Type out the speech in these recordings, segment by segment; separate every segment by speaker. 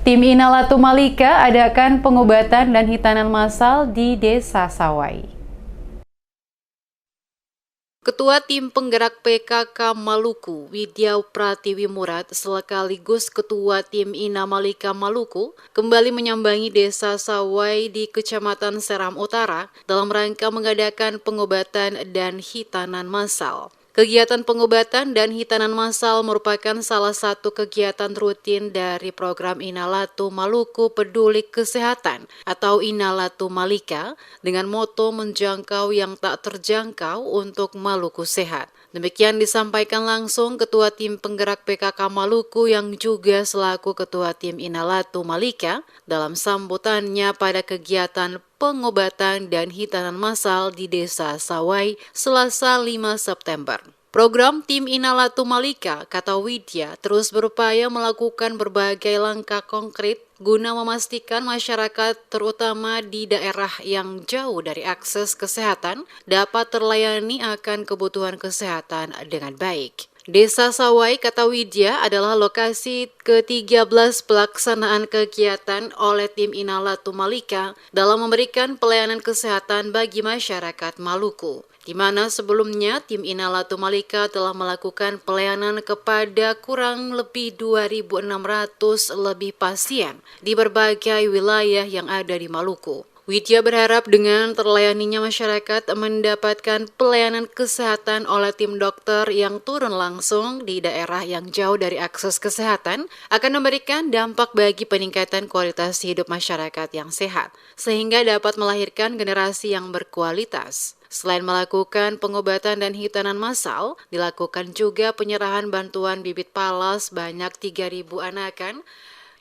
Speaker 1: Tim Inalatu Malika adakan pengobatan dan hitanan massal di Desa Sawai. Ketua Tim Penggerak PKK Maluku, Widya Pratiwi Murad, sekaligus Ketua Tim Ina Malika Maluku, kembali menyambangi Desa Sawai di Kecamatan Seram Utara dalam rangka mengadakan pengobatan dan hitanan massal. Kegiatan pengobatan dan hitanan massal merupakan salah satu kegiatan rutin dari program Inalatu Maluku Peduli Kesehatan atau Inalatu Malika dengan moto menjangkau yang tak terjangkau untuk Maluku Sehat. Demikian disampaikan langsung Ketua Tim Penggerak PKK Maluku yang juga selaku Ketua Tim Inalatu Malika dalam sambutannya pada kegiatan pengobatan dan hitanan massal di Desa Sawai Selasa 5 September. Program Tim Inalatu Malika, kata Widya, terus berupaya melakukan berbagai langkah konkret guna memastikan masyarakat terutama di daerah yang jauh dari akses kesehatan dapat terlayani akan kebutuhan kesehatan dengan baik. Desa Sawai, kata Widya, adalah lokasi ke-13 pelaksanaan kegiatan oleh Tim Inalatu Malika dalam memberikan pelayanan kesehatan bagi masyarakat Maluku, di mana sebelumnya Tim Inalatu Malika telah melakukan pelayanan kepada kurang lebih 2.600 lebih pasien di berbagai wilayah yang ada di Maluku. Widya berharap dengan terlayaninya masyarakat mendapatkan pelayanan kesehatan oleh tim dokter yang turun langsung di daerah yang jauh dari akses kesehatan akan memberikan dampak bagi peningkatan kualitas hidup masyarakat yang sehat, sehingga dapat melahirkan generasi yang berkualitas. Selain melakukan pengobatan dan hitanan massal, dilakukan juga penyerahan bantuan bibit pala sebanyak 3.000 anakan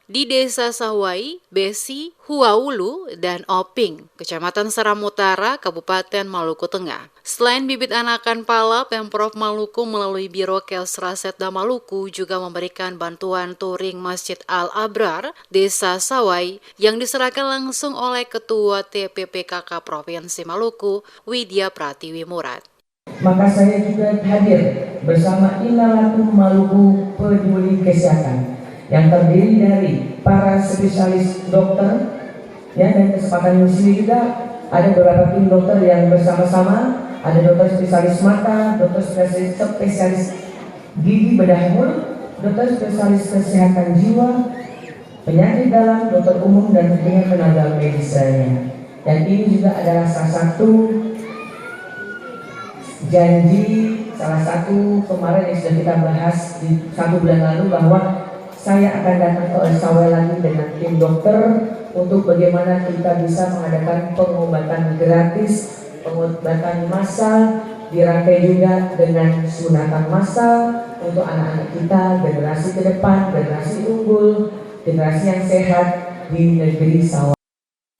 Speaker 1: di Desa Sawai, Besi, Huaulu, dan Oping, Kecamatan Seram Utara, Kabupaten Maluku Tengah. Selain bibit anakan pala, Pemprov Maluku melalui Biro Kelsrasetda Maluku juga memberikan bantuan touring Masjid Al-Abrar, Desa Sawai, yang diserahkan langsung oleh Ketua TPPKK Provinsi Maluku, Widya Pratiwi Murad.
Speaker 2: Maka saya juga hadir bersama Inalatu Maluku Peduli Kesehatan yang terdiri dari para spesialis dokter, ya, dan kesempatan di sini juga ada beberapa tim dokter yang bersama-sama, ada dokter spesialis mata, dokter spesialis gigi bedah mulut, dokter spesialis kesehatan jiwa, penyakit dalam, dokter umum, dan tentunya tenaga medis lainnya. Dan ini juga adalah salah satu janji, salah satu kemarin yang sudah kita bahas di 1 bulan lalu bahwa saya akan datang ke Sawai lagi dengan tim dokter untuk bagaimana kita bisa mengadakan pengobatan gratis, pengobatan massal, dirangkai juga dengan sunatan massal untuk anak-anak kita, generasi ke depan, generasi unggul, generasi yang sehat di negeri Sawai.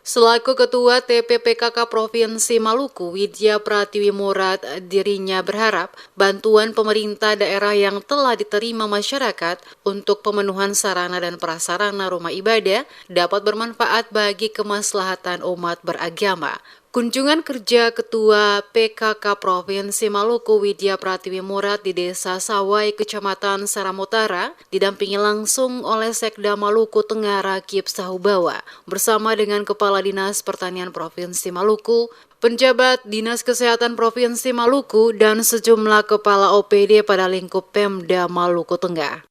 Speaker 1: Selaku Ketua TPPKK Provinsi Maluku, Widya Pratiwi Murad, dirinya berharap bantuan pemerintah daerah yang telah diterima masyarakat untuk pemenuhan sarana dan prasarana rumah ibadah dapat bermanfaat bagi kemaslahatan umat beragama. Kunjungan kerja Ketua PKK Provinsi Maluku Widya Pratiwi Murad di Desa Sawai, Kecamatan Seram Utara, didampingi langsung oleh Sekda Maluku Tengah Rakib Sahubawa, bersama dengan Kepala Dinas Pertanian Provinsi Maluku, penjabat Dinas Kesehatan Provinsi Maluku, dan sejumlah kepala OPD pada lingkup Pemda Maluku Tengah.